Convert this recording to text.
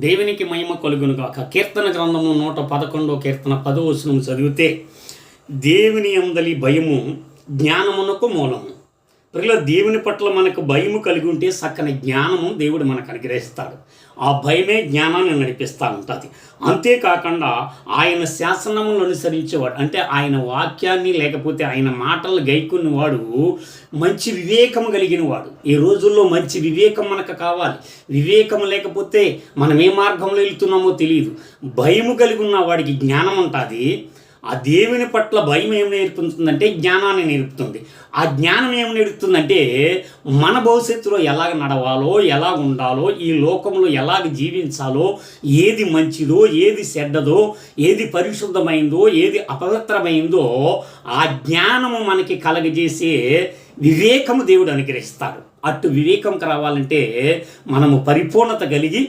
దేవునికి మహిమ కలుగును గాక. కీర్తన గ్రంథము 111 కీర్తన 10వ వచనం చదివితే, దేవుని యందలి భయము జ్ఞానమునకు మూలము. ప్రియుల, దేవుని పట్ల మనకు భయము కలిగి ఉంటే చక్కని జ్ఞానము దేవుడు మనకు అనుగ్రహిస్తాడు. ఆ భయమే జ్ఞానాన్ని నడిపిస్తూ ఉంటుంది. అంతేకాకుండా ఆయన శాసనములను అనుసరించేవాడు, అంటే ఆయన వాక్యాన్ని లేకపోతే ఆయన మాటలు గైకున్నవాడు మంచి వివేకము కలిగిన వాడు. ఈ రోజుల్లో మంచి వివేకం మనకు కావాలి. వివేకం లేకపోతే మనం ఏ మార్గంలో వెళ్తున్నామో తెలియదు. భయము కలిగి ఉన్న వాడికి జ్ఞానం ఉంటుంది. ఆ దేవుని పట్ల భయం ఏం నేర్పుతుందంటే జ్ఞానాన్ని నేర్పుతుంది. ఆ జ్ఞానం ఏం నేర్పుతుందంటే మన భవిష్యత్తులో ఎలాగ నడవాలో, ఎలా ఉండాలో, ఈ లోకంలో ఎలాగ జీవించాలో, ఏది మంచిదో, ఏది చెడ్డదో, ఏది పరిశుద్ధమైందో, ఏది అపవిత్రమైందో ఆ జ్ఞానము మనకి కలగజేసే వివేకము దేవుడు అనుగ్రహిస్తాడు. అటు వివేకం రావాలంటే మనము పరిపూర్ణత కలిగి